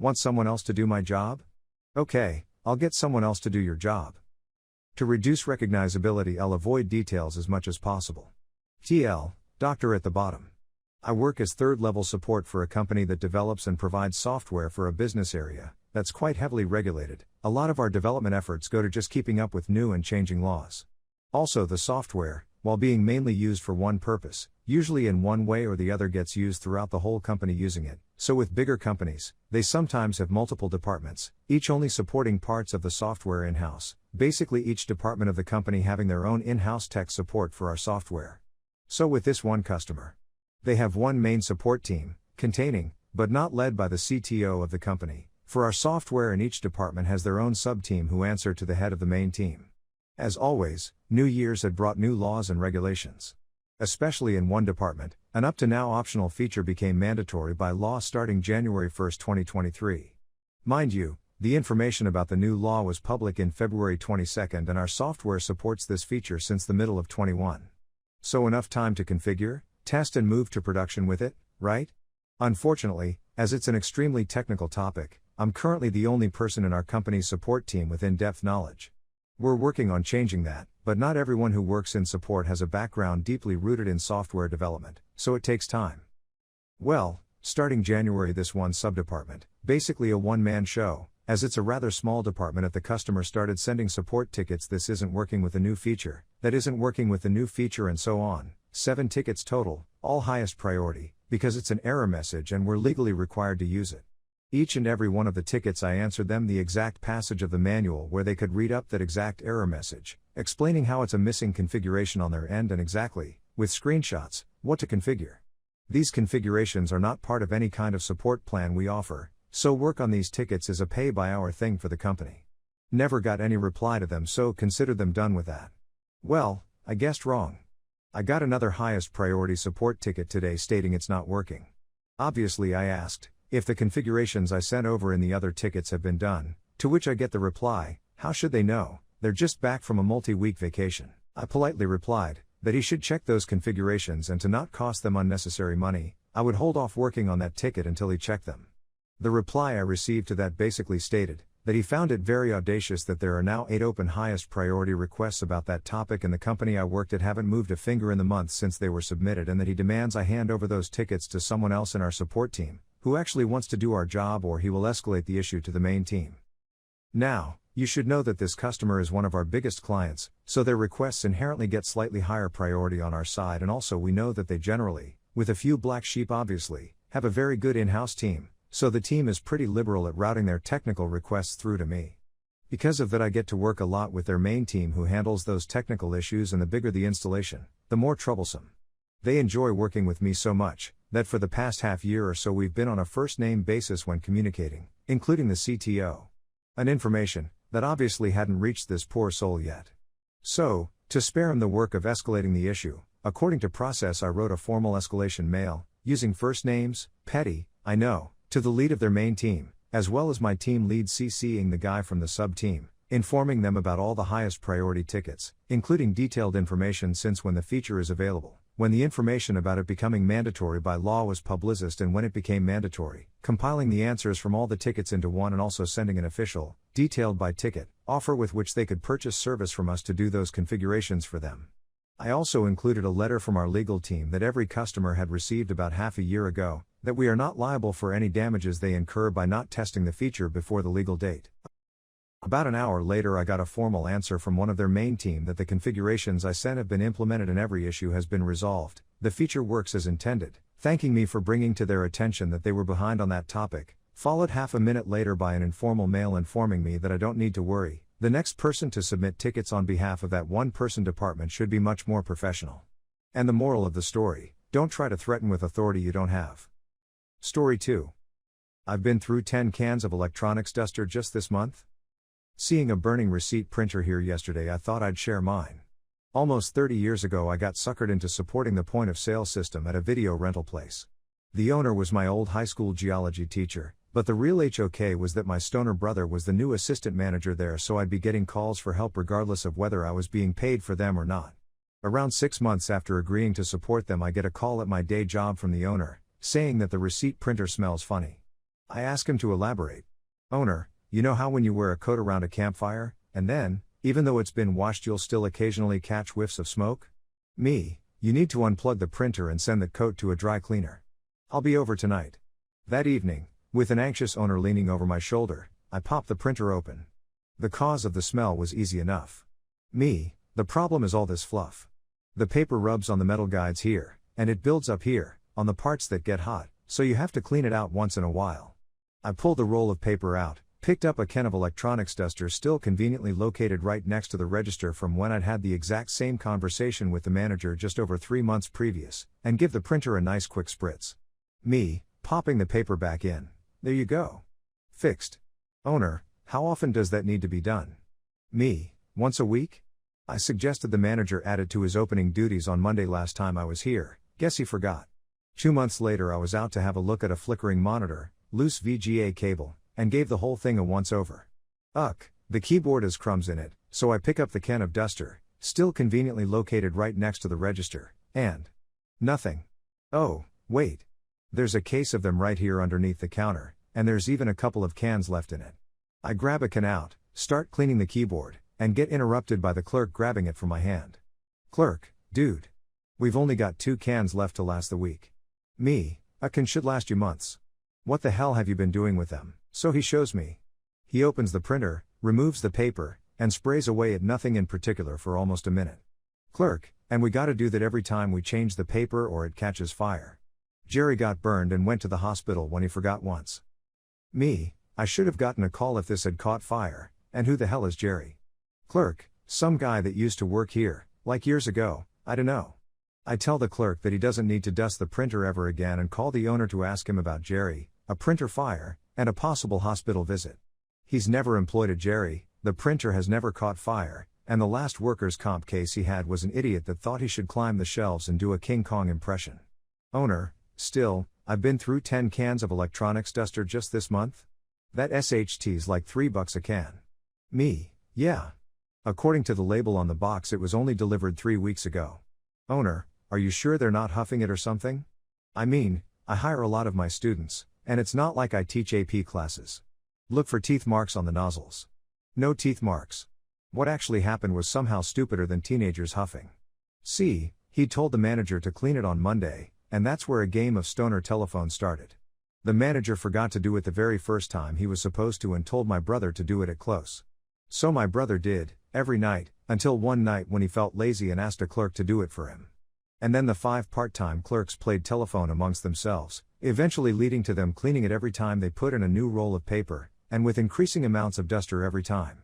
Want someone else to do my job? Okay, I'll get someone else to do your job. To reduce recognizability, I'll avoid details as much as possible. TL, doctor at the bottom. I work as third-level support for a company that develops and provides software for a business area that's quite heavily regulated. A lot of our development efforts go to just keeping up with new and changing laws. Also, the software, while being mainly used for one purpose, usually in one way or the other gets used throughout the whole company using it. So with bigger companies, they sometimes have multiple departments, each only supporting parts of the software in-house, basically each department of the company having their own in-house tech support for our software. So with this one customer, they have one main support team, containing, but not led by the CTO of the company, for our software, and each department has their own sub-team who answer to the head of the main team. As always, New Year's had brought new laws and regulations. Especially in one department, an up-to-now optional feature became mandatory by law starting January 1, 2023. Mind you, the information about the new law was public in February 22, and our software supports this feature since the middle of 21. So enough time to configure, test and move to production with it, right? Unfortunately, as it's an extremely technical topic, I'm currently the only person in our company's support team with in-depth knowledge. We're working on changing that, but not everyone who works in support has a background deeply rooted in software development, so it takes time. Well, starting January, this one subdepartment, basically a one-man show, as it's a rather small department at the customer, started sending support tickets. This isn't working with the new feature, that isn't working with the new feature, and so on. 7 tickets total, all highest priority, because it's an error message and we're legally required to use it. Each and every one of the tickets, I answered them the exact passage of the manual where they could read up that exact error message, explaining how it's a missing configuration on their end and exactly, with screenshots, what to configure. These configurations are not part of any kind of support plan we offer, so work on these tickets is a pay-by-hour thing for the company. Never got any reply to them, so consider them done with that. Well, I guessed wrong. I got another highest priority support ticket today stating it's not working. Obviously, I asked if the configurations I sent over in the other tickets have been done, to which I get the reply, how should they know, they're just back from a multi-week vacation. I politely replied that he should check those configurations, and to not cost them unnecessary money, I would hold off working on that ticket until he checked them. The reply I received to that basically stated that he found it very audacious that there are now 8 open highest priority requests about that topic, and the company I worked at haven't moved a finger in the month since they were submitted, and that he demands I hand over those tickets to someone else in our support team, who actually wants to do our job, or he will escalate the issue to the main team. Now, you should know that this customer is one of our biggest clients, so their requests inherently get slightly higher priority on our side, and also we know that they generally, with a few black sheep obviously, have a very good in-house team, so the team is pretty liberal at routing their technical requests through to me. Because of that, I get to work a lot with their main team who handles those technical issues, and the bigger the installation, the more troublesome. They enjoy working with me so much that for the past half year or so we've been on a first-name basis when communicating, including the CTO. An information that obviously hadn't reached this poor soul yet. So, to spare him the work of escalating the issue, according to process I wrote a formal escalation mail, using first names, petty, I know, to the lead of their main team, as well as my team lead CCing the guy from the sub-team, informing them about all the highest priority tickets, including detailed information since when the feature is available, when the information about it becoming mandatory by law was publicized, and when it became mandatory, compiling the answers from all the tickets into one, and also sending an official, detailed by ticket, offer with which they could purchase service from us to do those configurations for them. I also included a letter from our legal team that every customer had received about half a year ago, that we are not liable for any damages they incur by not testing the feature before the legal date. About an hour later, I got a formal answer from one of their main team that the configurations I sent have been implemented and every issue has been resolved. The feature works as intended, thanking me for bringing to their attention that they were behind on that topic, followed half a minute later by an informal mail informing me that I don't need to worry. The next person to submit tickets on behalf of that one-person department should be much more professional. And the moral of the story, don't try to threaten with authority you don't have. Story 2. I've been through 10 cans of electronics duster just this month. Seeing a burning receipt printer here yesterday, I thought I'd share mine. Almost 30 years ago, I got suckered into supporting the point-of-sale system at a video rental place. The owner was my old high school geology teacher, but the real HOK was that my stoner brother was the new assistant manager there, so I'd be getting calls for help regardless of whether I was being paid for them or not. Around 6 months after agreeing to support them, I get a call at my day job from the owner, saying that the receipt printer smells funny. I ask him to elaborate. Owner, you know how when you wear a coat around a campfire, and then, even though it's been washed, you'll still occasionally catch whiffs of smoke? Me, you need to unplug the printer and send the coat to a dry cleaner. I'll be over tonight. That evening, with an anxious owner leaning over my shoulder, I pop the printer open. The cause of the smell was easy enough. Me, the problem is all this fluff. The paper rubs on the metal guides here, and it builds up here, on the parts that get hot, so you have to clean it out once in a while. I pulled the roll of paper out, picked up a can of electronics duster still conveniently located right next to the register from when I'd had the exact same conversation with the manager just over 3 months previous, and give the printer a nice quick spritz. Me, popping the paper back in. There you go. Fixed. Owner, how often does that need to be done? Me, once a week? I suggested the manager add it to his opening duties on Monday last time I was here, guess he forgot. 2 months later I was out to have a look at a flickering monitor, loose VGA cable, and gave the whole thing a once-over. The keyboard has crumbs in it, so I pick up the can of duster, still conveniently located right next to the register, and nothing. Oh, wait. There's a case of them right here underneath the counter, and there's even a couple of cans left in it. I grab a can out, start cleaning the keyboard, and get interrupted by the clerk grabbing it from my hand. Clerk, dude. We've only got 2 cans left to last the week. Me, a can should last you months. What the hell have you been doing with them? So he shows me. He opens the printer, removes the paper, and sprays away at nothing in particular for almost a minute. Clerk, and we gotta do that every time we change the paper or it catches fire. Jerry got burned and went to the hospital when he forgot once. Me, I should have gotten a call if this had caught fire, and who the hell is Jerry? Clerk, some guy that used to work here, like years ago, I dunno. I tell the clerk that he doesn't need to dust the printer ever again and call the owner to ask him about Jerry, a printer fire, and a possible hospital visit. He's never employed a Jerry, the printer has never caught fire, and the last workers' comp case he had was an idiot that thought he should climb the shelves and do a King Kong impression. Owner, still, I've been through 10 cans of electronics duster just this month? That SHT's like $3 a can. Me, yeah. According to the label on the box it was only delivered 3 weeks ago. Owner, are you sure they're not huffing it or something? I mean, I hire a lot of my students, and it's not like I teach AP classes. Look for teeth marks on the nozzles. No teeth marks. What actually happened was somehow stupider than teenagers huffing. See, he told the manager to clean it on Monday, and that's where a game of stoner telephone started. The manager forgot to do it the very first time he was supposed to and told my brother to do it at close. So my brother did, every night, until one night when he felt lazy and asked a clerk to do it for him. And then the 5 part-time clerks played telephone amongst themselves, eventually leading to them cleaning it every time they put in a new roll of paper, and with increasing amounts of duster every time.